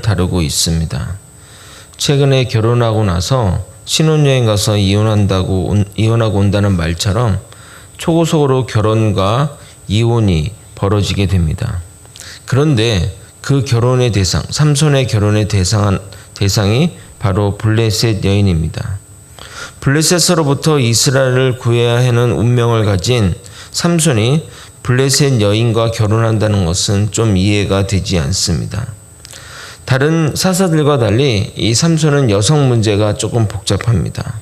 다루고 있습니다. 최근에 결혼하고 나서 신혼여행 가서 이혼하고 온다는 말처럼 초고속으로 결혼과 이혼이 벌어지게 됩니다. 그런데 그 결혼의 대상, 삼손의 결혼의 대상이 바로 블레셋 여인입니다. 블레셋으로부터 이스라엘을 구해야 하는 운명을 가진 삼손이 블레셋 여인과 결혼한다는 것은 좀 이해가 되지 않습니다. 다른 사사들과 달리 이 삼손은 여성 문제가 조금 복잡합니다.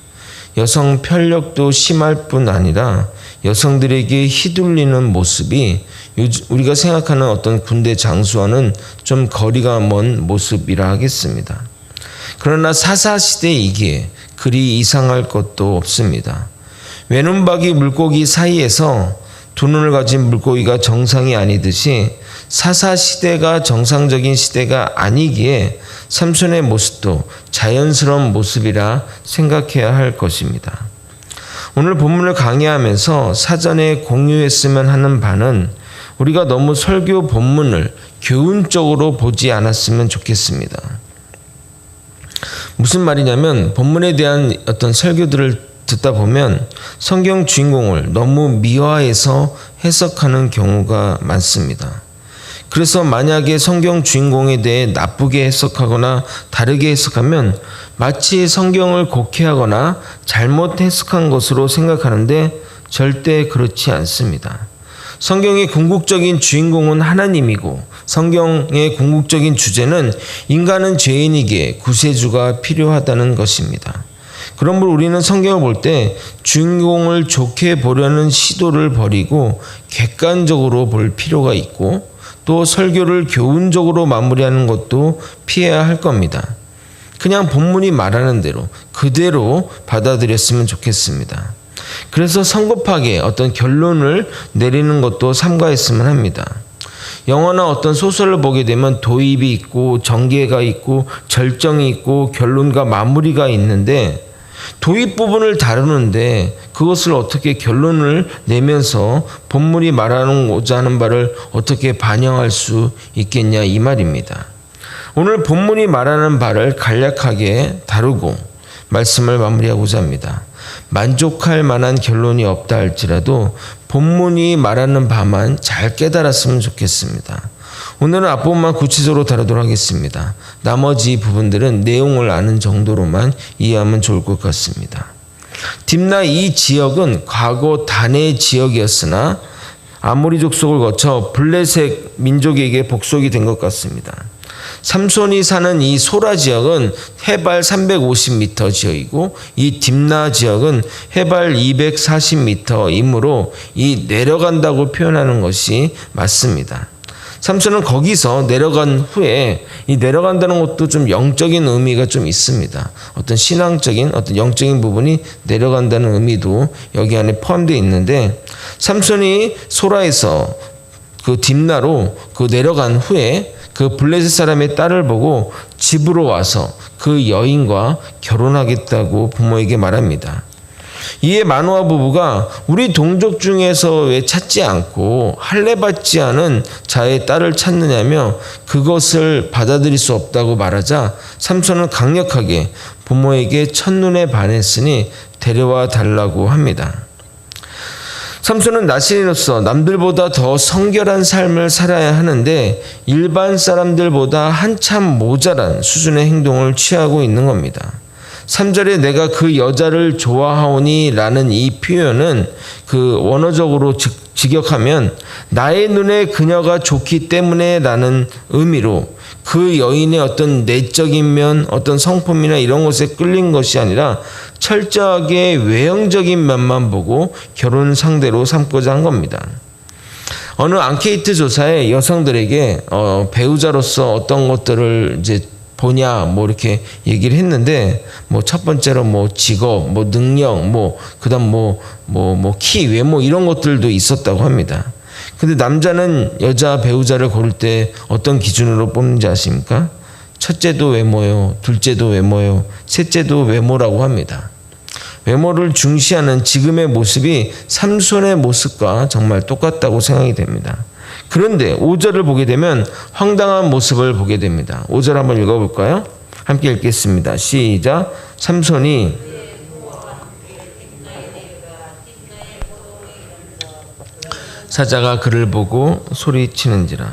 여성 편력도 심할 뿐 아니라 여성들에게 휘둘리는 모습이 우리가 생각하는 어떤 군대 장수와는 좀 거리가 먼 모습이라 하겠습니다. 그러나 사사시대이기에 그리 이상할 것도 없습니다. 외눈박이 물고기 사이에서 두 눈을 가진 물고기가 정상이 아니듯이 사사시대가 정상적인 시대가 아니기에 삼손의 모습도 자연스러운 모습이라 생각해야 할 것입니다. 오늘 본문을 강의하면서 사전에 공유했으면 하는 바는 우리가 너무 설교 본문을 교훈적으로 보지 않았으면 좋겠습니다. 무슨 말이냐면 본문에 대한 어떤 설교들을 듣다 보면 성경 주인공을 너무 미화해서 해석하는 경우가 많습니다. 그래서 만약에 성경 주인공에 대해 나쁘게 해석하거나 다르게 해석하면 마치 성경을 곡해하거나 잘못 해석한 것으로 생각하는데 절대 그렇지 않습니다. 성경의 궁극적인 주인공은 하나님이고 성경의 궁극적인 주제는 인간은 죄인이기에 구세주가 필요하다는 것입니다. 그러므로 우리는 성경을 볼 때 주인공을 좋게 보려는 시도를 버리고 객관적으로 볼 필요가 있고 또 설교를 교훈적으로 마무리하는 것도 피해야 할 겁니다. 그냥 본문이 말하는 대로 그대로 받아들였으면 좋겠습니다. 그래서 성급하게 어떤 결론을 내리는 것도 삼가했으면 합니다. 영화나 어떤 소설을 보게 되면 도입이 있고 전개가 있고 절정이 있고 결론과 마무리가 있는데 도입 부분을 다루는데 그것을 어떻게 결론을 내면서 본문이 말하고자 하는 바를 어떻게 반영할 수 있겠냐 이 말입니다. 오늘 본문이 말하는 바를 간략하게 다루고 말씀을 마무리하고자 합니다. 만족할 만한 결론이 없다 할지라도 본문이 말하는 바만 잘 깨달았으면 좋겠습니다. 오늘은 앞부분만 구체적으로 다루도록 하겠습니다. 나머지 부분들은 내용을 아는 정도로만 이해하면 좋을 것 같습니다. 딥나 이 지역은 과거 단의 지역이었으나 아모리 족속을 거쳐 블레셋 민족에게 복속이 된 것 같습니다. 삼손이 사는 이 소라 지역은 해발 350m 지역이고 이 딥나 지역은 해발 240m이므로 이 내려간다고 표현하는 것이 맞습니다. 삼손은 거기서 내려간 후에 이 내려간다는 것도 좀 영적인 의미가 좀 있습니다. 어떤 신앙적인 어떤 영적인 부분이 내려간다는 의미도 여기 안에 포함되어 있는데 삼손이 소라에서 그 딥나로 그 내려간 후에 그 블레셋 사람의 딸을 보고 집으로 와서 그 여인과 결혼하겠다고 부모에게 말합니다. 이에 마노아 부부가 우리 동족 중에서 왜 찾지 않고 할례받지 않은 자의 딸을 찾느냐며 그것을 받아들일 수 없다고 말하자 삼손은 강력하게 부모에게 첫눈에 반했으니 데려와 달라고 합니다. 삼손은 나시린으로서 남들보다 더 성결한 삶을 살아야 하는데 일반 사람들보다 한참 모자란 수준의 행동을 취하고 있는 겁니다. 3절에 내가 그 여자를 좋아하오니 라는 이 표현은 그 원어적으로 직역하면 나의 눈에 그녀가 좋기 때문에 라는 의미로 그 여인의 어떤 내적인 면, 어떤 성품이나 이런 것에 끌린 것이 아니라 철저하게 외형적인 면만 보고 결혼 상대로 삼고자 한 겁니다. 어느 앙케이트 조사에 여성들에게 배우자로서 어떤 것들을 이제 보냐 이렇게 얘기를 했는데 첫 번째로 직업, 능력, 그다음 키, 외모 이런 것들도 있었다고 합니다. 근데 남자는 여자 배우자를 고를 때 어떤 기준으로 뽑는지 아십니까? 첫째도 외모요, 둘째도 외모요, 셋째도 외모라고 합니다. 외모를 중시하는 지금의 모습이 삼손의 모습과 정말 똑같다고 생각이 됩니다. 그런데 5절을 보게 되면 황당한 모습을 보게 됩니다. 5절 한번 읽어볼까요? 함께 읽겠습니다. 시작. 삼손이 사자가 그를 보고 소리치는지라.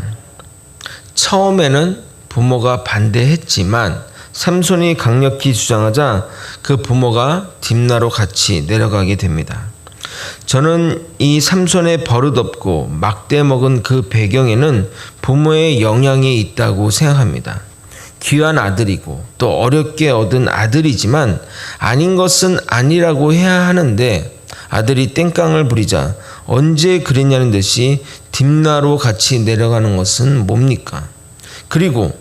처음에는 부모가 반대했지만 삼손이 강력히 주장하자 그 부모가 딥나로 같이 내려가게 됩니다. 저는 이 삼손의 버릇없고 막대 먹은 그 배경에는 부모의 영향이 있다고 생각합니다. 귀한 아들이고 또 어렵게 얻은 아들이지만 아닌 것은 아니라고 해야 하는데 아들이 땡깡을 부리자 언제 그랬냐는 듯이 딥나로 같이 내려가는 것은 뭡니까? 그리고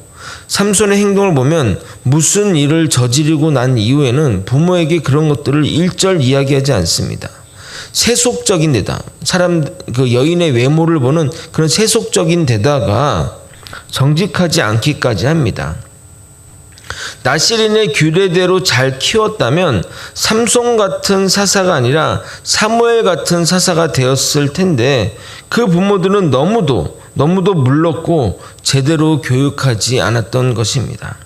삼손의 행동을 보면 무슨 일을 저지르고 난 이후에는 부모에게 그런 것들을 일절 이야기하지 않습니다. 세속적인 데다 그 여인의 외모를 보는 그런 세속적인 데다가 정직하지 않기까지 합니다. 나시린의 규례대로 잘 키웠다면 삼손 같은 사사가 아니라 사무엘 같은 사사가 되었을 텐데 그 부모들은 너무도 물렀고 제대로 교육하지 않았던 것입니다.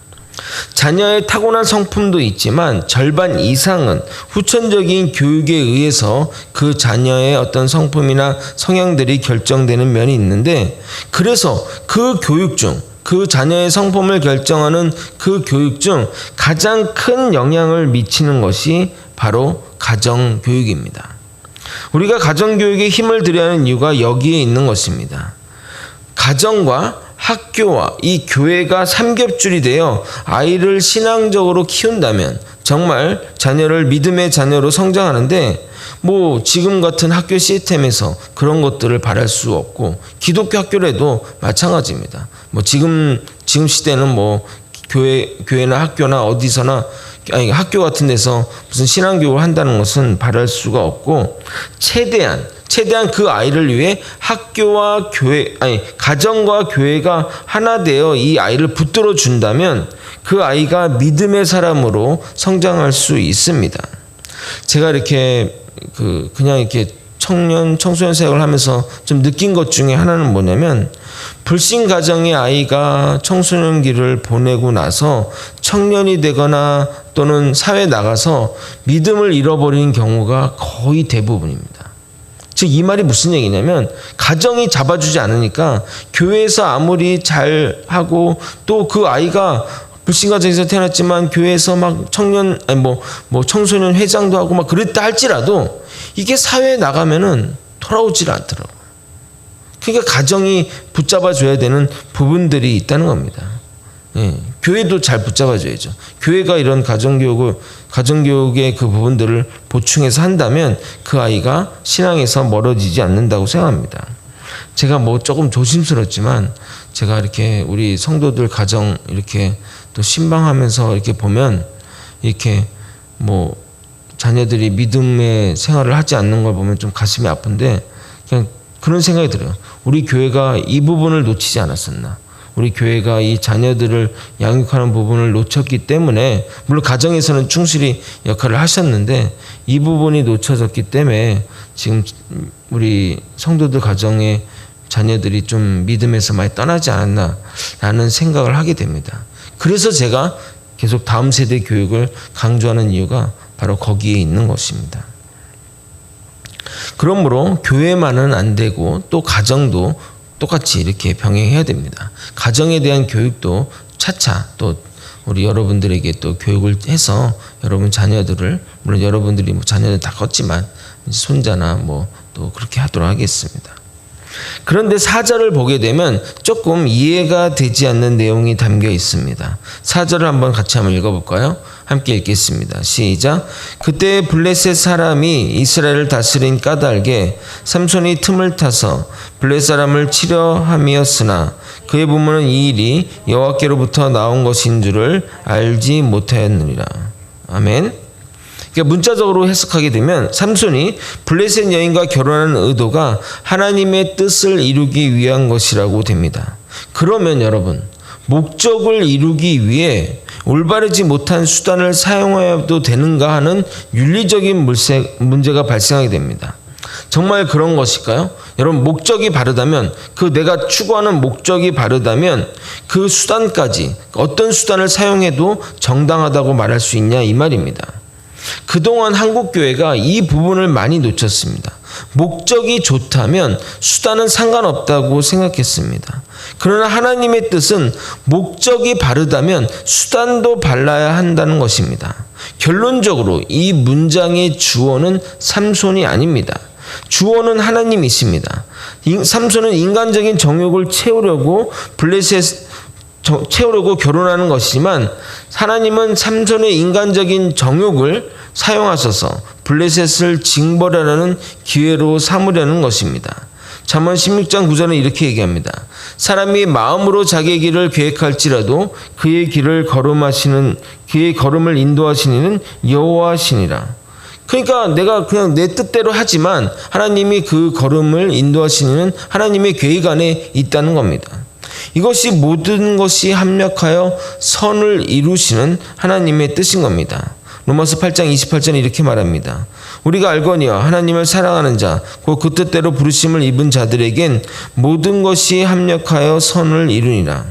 자녀의 타고난 성품도 있지만 절반 이상은 후천적인 교육에 의해서 그 자녀의 어떤 성품이나 성향들이 결정되는 면이 있는데, 그래서 그 교육 중, 그 자녀의 성품을 결정하는 그 교육 중 가장 큰 영향을 미치는 것이 바로 가정교육입니다. 우리가 가정교육에 힘을 들여야 하는 이유가 여기에 있는 것입니다. 가정과 학교와 이 교회가 삼겹줄이 되어 아이를 신앙적으로 키운다면 정말 자녀를 믿음의 자녀로 성장하는데, 지금 같은 학교 시스템에서 그런 것들을 바랄 수 없고, 기독교 학교라도 마찬가지입니다. 지금 시대는 교회나 학교나 어디서나, 학교 같은 데서 무슨 신앙교육을 한다는 것은 바랄 수가 없고, 최대한 그 아이를 위해 학교와 가정과 교회가 하나 되어 이 아이를 붙들어 준다면 그 아이가 믿음의 사람으로 성장할 수 있습니다. 제가 그냥 이렇게 청소년 생활을 하면서 좀 느낀 것 중에 하나는 뭐냐면, 불신 가정의 아이가 청소년기를 보내고 나서 청년이 되거나 또는 사회에 나가서 믿음을 잃어버리는 경우가 거의 대부분입니다. 즉 이 말이 무슨 얘기냐면, 가정이 잡아주지 않으니까 교회에서 아무리 잘하고 또 그 아이가 불신 가정에서 태어났지만 교회에서 청소년 회장도 하고 그랬다 할지라도 이게 사회에 나가면은 돌아오질 않더라고. 그러니까 가정이 붙잡아줘야 되는 부분들이 있다는 겁니다. 교회도 잘 붙잡아줘야죠. 교회가 이런 가정교육의 그 부분들을 보충해서 한다면 그 아이가 신앙에서 멀어지지 않는다고 생각합니다. 제가 조금 조심스럽지만 제가 이렇게 우리 성도들 가정 이렇게 또 신방하면서 이렇게 보면 이렇게 자녀들이 믿음의 생활을 하지 않는 걸 보면 좀 가슴이 아픈데, 그냥 그런 생각이 들어요. 우리 교회가 이 부분을 놓치지 않았었나. 우리 교회가 이 자녀들을 양육하는 부분을 놓쳤기 때문에, 물론 가정에서는 충실히 역할을 하셨는데 이 부분이 놓쳐졌기 때문에 지금 우리 성도들 가정의 자녀들이 좀 믿음에서 많이 떠나지 않았나라는 생각을 하게 됩니다. 그래서 제가 계속 다음 세대 교육을 강조하는 이유가 바로 거기에 있는 것입니다. 그러므로 교회만은 안 되고 또 가정도 똑같이 이렇게 병행해야 됩니다. 가정에 대한 교육도 차차 또 우리 여러분들에게 또 교육을 해서 여러분 자녀들을, 물론 여러분들이 자녀들 다 컸지만 손자나 또 그렇게 하도록 하겠습니다. 그런데 4절을 보게 되면 조금 이해가 되지 않는 내용이 담겨 있습니다. 4절을 한번 같이 읽어볼까요? 함께 읽겠습니다. 시작. 그때 블레셋 사람이 이스라엘을 다스린 까닭에 삼손이 틈을 타서 블레셋 사람을 치려 함이었으나 그의 부모는 이 일이 여호와께로부터 나온 것인 줄을 알지 못하였느니라. 아멘. 그러니까 문자적으로 해석하게 되면 삼손이 블레셋 여인과 결혼하는 의도가 하나님의 뜻을 이루기 위한 것이라고 됩니다. 그러면 여러분, 목적을 이루기 위해 올바르지 못한 수단을 사용해도 되는가 하는 윤리적인 문제가 발생하게 됩니다. 정말 그런 것일까요? 여러분, 목적이 바르다면, 그 내가 추구하는 목적이 바르다면 그 수단까지 어떤 수단을 사용해도 정당하다고 말할 수 있냐 이 말입니다. 그동안 한국교회가 이 부분을 많이 놓쳤습니다. 목적이 좋다면 수단은 상관없다고 생각했습니다. 그러나 하나님의 뜻은 목적이 바르다면 수단도 발라야 한다는 것입니다. 결론적으로 이 문장의 주어는 삼손이 아닙니다. 주어는 하나님이십니다. 삼손은 인간적인 정욕을 채우려고 결혼하는 것이지만 하나님은 삼손의 인간적인 정욕을 사용하셔서 블레셋을 징벌하려는 기회로 삼으려는 것입니다. 잠언 16장 9절은 이렇게 얘기합니다. 사람이 마음으로 자기의 길을 계획할지라도 그의 걸음을 인도하시는 이는 여호와시니라. 그러니까 내가 그냥 내 뜻대로 하지만 하나님이 그 걸음을 인도하시는 하나님의 계획 안에 있다는 겁니다. 이것이 모든 것이 합력하여 선을 이루시는 하나님의 뜻인 겁니다. 로마서 8장 28절은 이렇게 말합니다. 우리가 알거니와 하나님을 사랑하는 자, 곧 그 뜻대로 부르심을 입은 자들에겐 모든 것이 합력하여 선을 이루니라.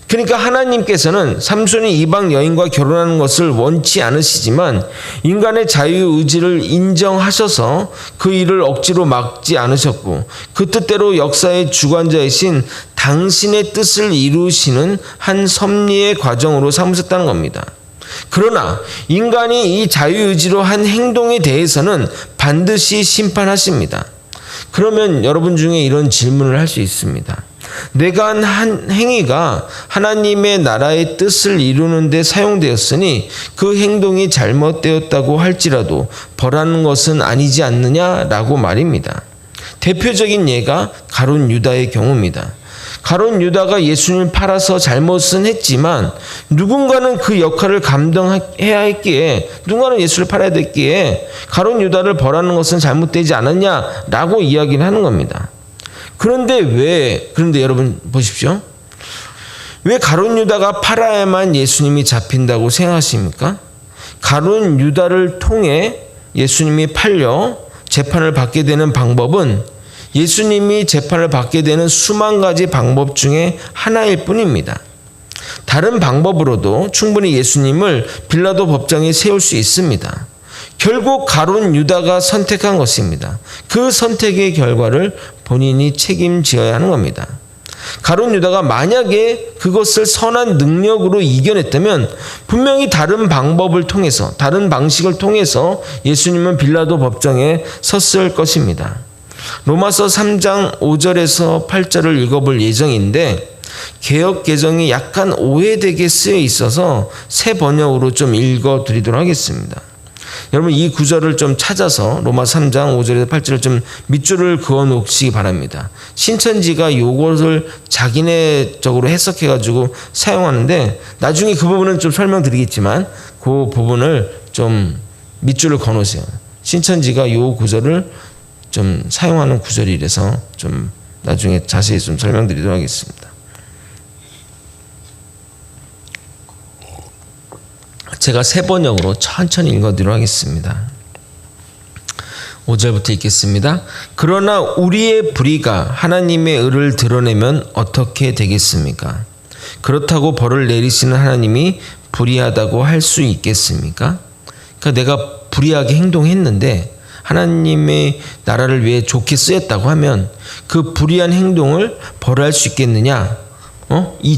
그러니까 하나님께서는 삼손이 이방 여인과 결혼하는 것을 원치 않으시지만 인간의 자유의지를 인정하셔서 그 일을 억지로 막지 않으셨고 그 뜻대로 역사의 주관자이신 당신의 뜻을 이루시는 한 섭리의 과정으로 삼으셨다는 겁니다. 그러나 인간이 이 자유의지로 한 행동에 대해서는 반드시 심판하십니다. 그러면 여러분 중에 이런 질문을 할 수 있습니다. 내가 한 행위가 하나님의 나라의 뜻을 이루는 데 사용되었으니 그 행동이 잘못되었다고 할지라도 벌하는 것은 아니지 않느냐라고 말입니다. 대표적인 예가 가룟 유다의 경우입니다. 가룟 유다가 예수님을 팔아서 잘못은 했지만 누군가는 그 역할을 감당해야 했기에, 누군가는 예수를 팔아야 됐기에 가룟 유다를 벌하는 것은 잘못되지 않았냐라고 이야기를 하는 겁니다. 그런데 여러분 보십시오. 왜 가룟 유다가 팔아야만 예수님이 잡힌다고 생각하십니까? 가룟 유다를 통해 예수님이 팔려 재판을 받게 되는 방법은 예수님이 재판을 받게 되는 수만 가지 방법 중에 하나일 뿐입니다. 다른 방법으로도 충분히 예수님을 빌라도 법정에 세울 수 있습니다. 결국 가룟 유다가 선택한 것입니다. 그 선택의 결과를 본인이 책임져야 하는 겁니다. 가룟 유다가 만약에 그것을 선한 능력으로 이겨냈다면 분명히 다른 방법을 통해서, 다른 방식을 통해서 예수님은 빌라도 법정에 섰을 것입니다. 로마서 3장 5절에서 8절을 읽어볼 예정인데 개역 개정이 약간 오해되게 쓰여 있어서 새 번역으로 좀 읽어드리도록 하겠습니다. 여러분 이 구절을 좀 찾아서 로마 3장 5절에서 8절을 좀 밑줄을 그어 놓으시기 바랍니다. 신천지가 이것을 자기네적으로 해석해가지고 사용하는데 나중에 그 부분은 좀 설명드리겠지만 그 부분을 좀 밑줄을 그어 놓으세요. 신천지가 이 구절을 좀 사용하는 구절이라서 좀 나중에 자세히 좀 설명드리도록 하겠습니다. 제가 새 번역으로 천천히 읽어드리도록 하겠습니다. 5절부터 읽겠습니다. 그러나 우리의 불의가 하나님의 의를 드러내면 어떻게 되겠습니까? 그렇다고 벌을 내리시는 하나님이 불의하다고 할 수 있겠습니까? 그러니까 내가 불의하게 행동했는데 하나님의 나라를 위해 좋게 쓰였다고 하면 그 불의한 행동을 벌할 수 있겠느냐?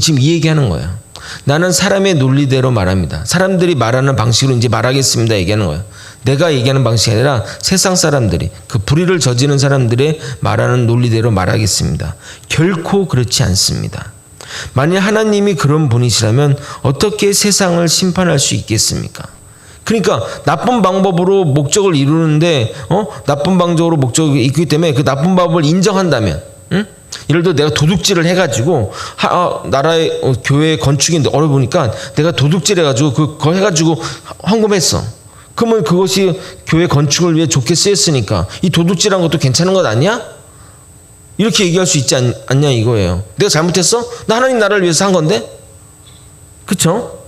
지금 이 얘기하는 거야. 나는 사람의 논리대로 말합니다. 사람들이 말하는 방식으로 이제 말하겠습니다 얘기하는 거예요. 내가 얘기하는 방식이 아니라 세상 사람들이, 그 불의를 저지른 사람들의 말하는 논리대로 말하겠습니다. 결코 그렇지 않습니다. 만약 하나님이 그런 분이시라면 어떻게 세상을 심판할 수 있겠습니까? 그러니까 나쁜 방법으로 목적을 이루는데 나쁜 방법으로 목적이 있기 때문에 그 나쁜 방법을 인정한다면, 예를 들어 내가 도둑질을 해가지고 나라의 교회 건축이 어려우니까 내가 도둑질 해가지고 그거 해가지고 헌금했어. 그러면 그것이 교회 건축을 위해 좋게 쓰였으니까 이 도둑질한 것도 괜찮은 것 아니야? 이렇게 얘기할 수 있지 않냐 이거예요. 내가 잘못했어? 나 하나님 나라를 위해서 한 건데? 그쵸?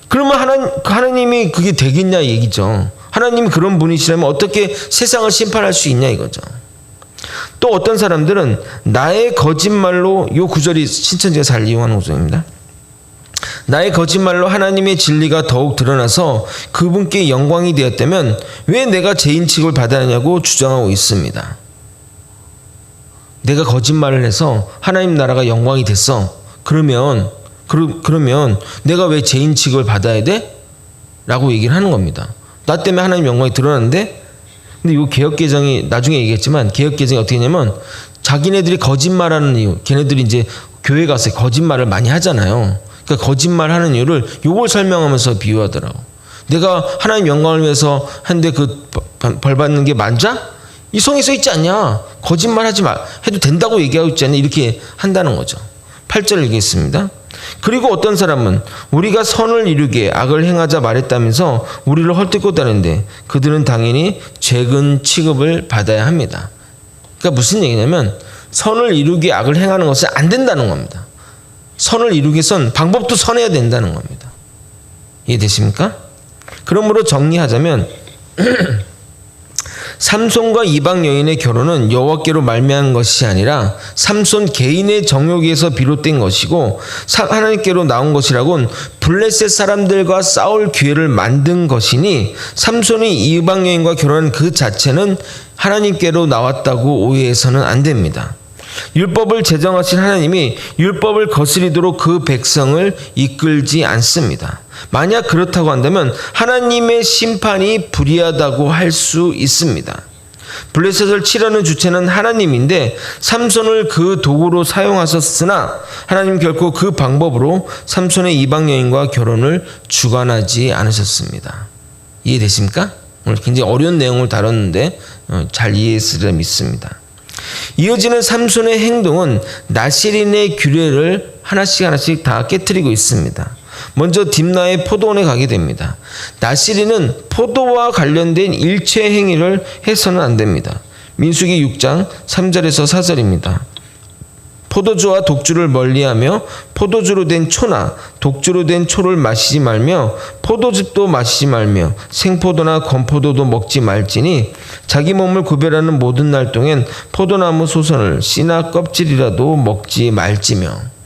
그러면 하나님이 그게 되겠냐 얘기죠. 하나님이 그런 분이시라면 어떻게 세상을 심판할 수 있냐 이거죠. 또 어떤 사람들은 나의 거짓말로, 요 구절이 신천지가 잘 이용하는 구절입니다. 나의 거짓말로 하나님의 진리가 더욱 드러나서 그분께 영광이 되었다면 왜 내가 죄인 취급을 받아야 하냐고 주장하고 있습니다. 내가 거짓말을 해서 하나님 나라가 영광이 됐어. 그러면 내가 왜 죄인 취급을 받아야 돼? 라고 얘기를 하는 겁니다. 나 때문에 하나님 영광이 드러났는데, 근데 이 개혁개정이 나중에 얘기했지만 개혁개정이 어떻게 했냐면 자기네들이 거짓말하는 이유, 걔네들이 이제 교회 가서 거짓말을 많이 하잖아요. 그러니까 거짓말하는 이유를 요걸 설명하면서 비유하더라고. 내가 하나님 영광을 위해서 했는데 그 벌 받는 게 맞아? 이 성에 써 있지 않냐? 거짓말하지 마 해도 된다고 얘기하고 있지 않냐? 이렇게 한다는 거죠. 8절 읽겠습니다. 그리고 어떤 사람은 우리가 선을 이루게 악을 행하자 말했다면서 우리를 헐뜯고 다니는데 그들은 당연히 죄근 취급을 받아야 합니다. 그러니까 무슨 얘기냐면 선을 이루게 악을 행하는 것은 안 된다는 겁니다. 선을 이루기 위해선 방법도 선해야 된다는 겁니다. 이해되십니까? 그러므로 정리하자면 삼손과 이방 여인의 결혼은 여호와께로 말미암은 것이 아니라 삼손 개인의 정욕에서 비롯된 것이고 하나님께로 나온 것이라곤 블레셋 사람들과 싸울 기회를 만든 것이니 삼손이 이방 여인과 결혼한 그 자체는 하나님께로 나왔다고 오해해서는 안 됩니다. 율법을 제정하신 하나님이 율법을 거스리도록 그 백성을 이끌지 않습니다. 만약 그렇다고 한다면 하나님의 심판이 불의하다고 할 수 있습니다. 블레셋을 치려는 주체는 하나님인데 삼손을 그 도구로 사용하셨으나 하나님 결코 그 방법으로 삼손의 이방 여인과 결혼을 주관하지 않으셨습니다. 이해되십니까? 오늘 굉장히 어려운 내용을 다뤘는데 잘 이해했으리라 믿습니다. 이어지는 삼손의 행동은 나실인의 규례를 하나씩 다 깨트리고 있습니다. 먼저 딥나의 포도원에 가게 됩니다. 나실인은 포도와 관련된 일체 행위를 해서는 안 됩니다. 민수기 6장 3절에서 4절입니다. 포도주와 독주를 멀리하며 포도주로 된 초나 독주로 된 초를 마시지 말며 포도즙도 마시지 말며 생포도나 건포도도 먹지 말지니 자기 몸을 구별하는 모든 날 동안 포도나무 소선을 씨나 껍질이라도 먹지 말지며.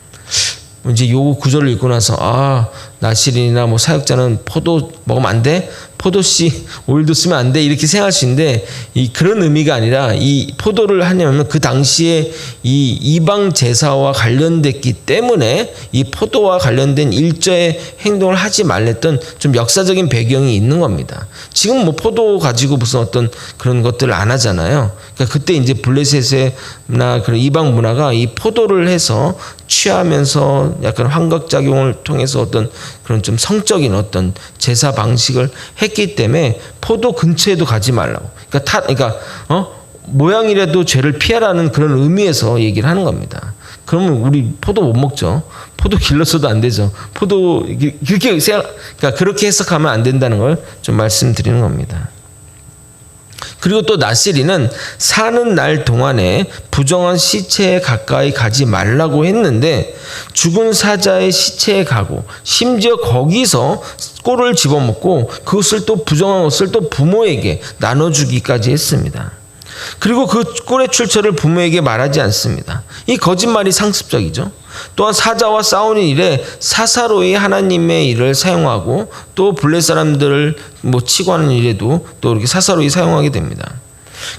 이제 요 구절을 읽고 나서 나실인이나 뭐 사역자는 포도 먹으면 안 돼? 포도씨 오일도 쓰면 안 돼? 이렇게 생각할 수 있는데 그런 의미가 아니라 이 포도를 하냐면 그 당시에 이 이방 제사와 관련됐기 때문에 이 포도와 관련된 일저의 행동을 하지 말랬던 좀 역사적인 배경이 있는 겁니다. 지금 뭐 포도 가지고 무슨 어떤 그런 것들을 안 하잖아요. 그러니까 그때 이제 블레셋이나 그런 이방 문화가 이 포도를 해서 취하면서 약간 환각작용을 통해서 어떤 그런 좀 성적인 어떤 제사 방식을 했기 때문에 포도 근처에도 가지 말라고. 그러니까 모양이라도 죄를 피하라는 그런 의미에서 얘기를 하는 겁니다. 그러면 우리 포도 못 먹죠. 포도 길러서도 안 되죠. 포도 그러니까 그렇게 해석하면 안 된다는 걸 좀 말씀드리는 겁니다. 그리고 또 나실이는 사는 날 동안에 부정한 시체에 가까이 가지 말라고 했는데 죽은 사자의 시체에 가고 심지어 거기서 꼴을 집어먹고 그것을 또 부정한 것을 또 부모에게 나눠주기까지 했습니다. 그리고 그 꼴의 출처를 부모에게 말하지 않습니다. 이 거짓말이 상습적이죠. 또한 사자와 싸우는 일에 사사로이 하나님의 일을 사용하고 또 블레셋 사람들을 치고 하는 일에도 또 이렇게 사사로이 사용하게 됩니다.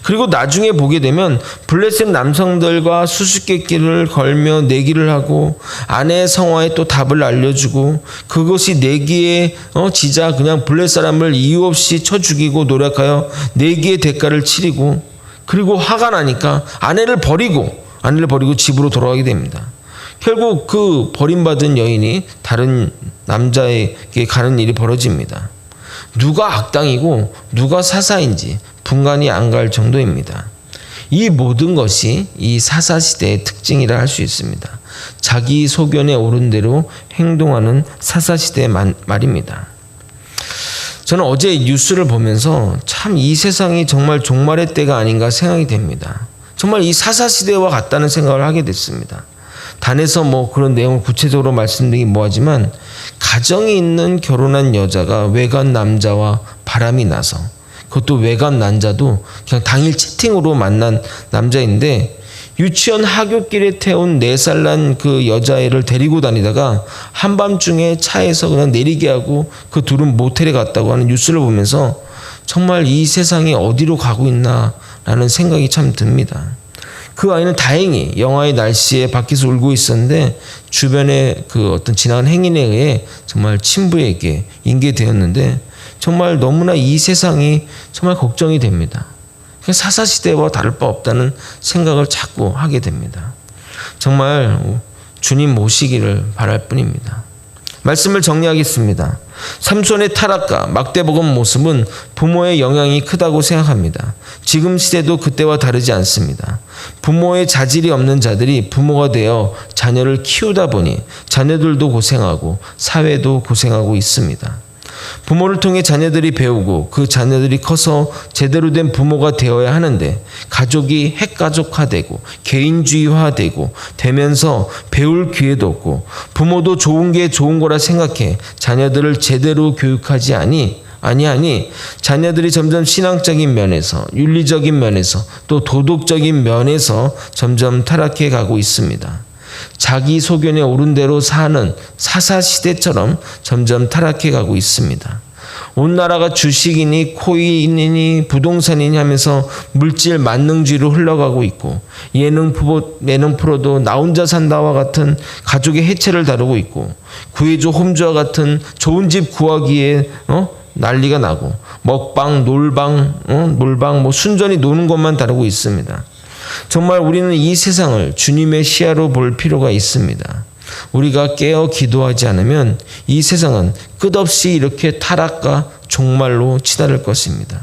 그리고 나중에 보게 되면 블레셋 남성들과 수수께끼를 걸며 내기를 하고 아내의 성화에 또 답을 알려주고 그것이 내기에 지자 그냥 블레셋 사람을 이유 없이 쳐 죽이고 노력하여 내기의 대가를 치르고 그리고 화가 나니까 아내를 버리고 집으로 돌아가게 됩니다. 결국 그 버림받은 여인이 다른 남자에게 가는 일이 벌어집니다. 누가 악당이고 누가 사사인지 분간이 안 갈 정도입니다. 이 모든 것이 이 사사시대의 특징이라 할 수 있습니다. 자기 소견에 오른 대로 행동하는 사사시대의 말입니다. 저는 어제 뉴스를 보면서 참 이 세상이 정말 종말의 때가 아닌가 생각이 됩니다. 정말 이 사사시대와 같다는 생각을 하게 됐습니다. 단에서 그런 내용을 구체적으로 말씀드리긴 뭐하지만 가정이 있는 결혼한 여자가 외간 남자와 바람이 나서, 그것도 외간 난자도 그냥 당일 채팅으로 만난 남자인데 유치원 하굣길에 태운 4살 난 그 여자애를 데리고 다니다가 한밤중에 차에서 그냥 내리게 하고 그 둘은 모텔에 갔다고 하는 뉴스를 보면서 정말 이 세상이 어디로 가고 있나라는 생각이 참 듭니다. 그 아이는 다행히 영하의 날씨에 밖에서 울고 있었는데 주변에 그 어떤 지나간 행인에 의해 정말 친부에게 인계되었는데 정말 너무나 이 세상이 정말 걱정이 됩니다. 사사시대와 다를 바 없다는 생각을 자꾸 하게 됩니다. 정말 주님 모시기를 바랄 뿐입니다. 말씀을 정리하겠습니다. 삼손의 타락과 막대복음 모습은 부모의 영향이 크다고 생각합니다. 지금 시대도 그때와 다르지 않습니다. 부모의 자질이 없는 자들이 부모가 되어 자녀를 키우다 보니 자녀들도 고생하고 사회도 고생하고 있습니다. 부모를 통해 자녀들이 배우고 그 자녀들이 커서 제대로 된 부모가 되어야 하는데 가족이 핵가족화되고 개인주의화되고 되면서 배울 기회도 없고 부모도 좋은 게 좋은 거라 생각해 자녀들을 제대로 교육하지 아니 자녀들이 점점 신앙적인 면에서 윤리적인 면에서 또 도덕적인 면에서 점점 타락해 가고 있습니다. 자기 소견에 오른 대로 사는 사사시대처럼 점점 타락해 가고 있습니다. 온 나라가 주식이니 코인이니 부동산이니 하면서 물질 만능주의로 흘러가고 있고 예능 프로도 나 혼자 산다와 같은 가족의 해체를 다루고 있고 구해줘 홈즈와 같은 좋은 집 구하기에 난리가 나고 먹방, 놀방, 순전히 노는 것만 다루고 있습니다. 정말 우리는 이 세상을 주님의 시야로 볼 필요가 있습니다. 우리가 깨어 기도하지 않으면 이 세상은 끝없이 이렇게 타락과 종말로 치달을 것입니다.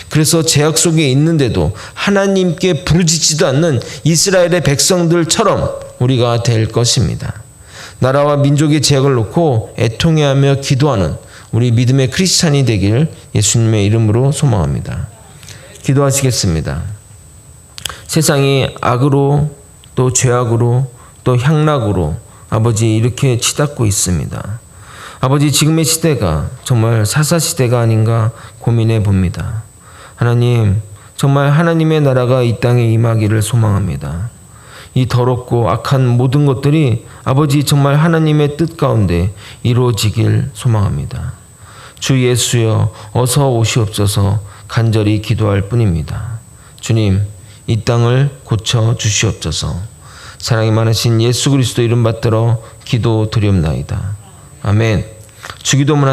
그래서 제약 속에 있는데도 하나님께 부르짖지도 않는 이스라엘의 백성들처럼 우리가 될 것입니다. 나라와 민족의 제약을 놓고 애통해하며 기도하는 우리 믿음의 크리스찬이 되길 예수님의 이름으로 소망합니다. 기도하시겠습니다. 세상이 악으로 또 죄악으로 또 향락으로 아버지 이렇게 치닫고 있습니다. 아버지 지금의 시대가 정말 사사시대가 아닌가 고민해 봅니다. 하나님 정말 하나님의 나라가 이 땅에 임하기를 소망합니다. 이 더럽고 악한 모든 것들이 아버지 정말 하나님의 뜻 가운데 이루어지길 소망합니다. 주 예수여 어서 오시옵소서 간절히 기도할 뿐입니다. 주님 이 땅을 고쳐 주시옵소서. 사랑이 많으신 예수 그리스도 이름 받들어 기도 드리옵나이다. 아멘. 주기도문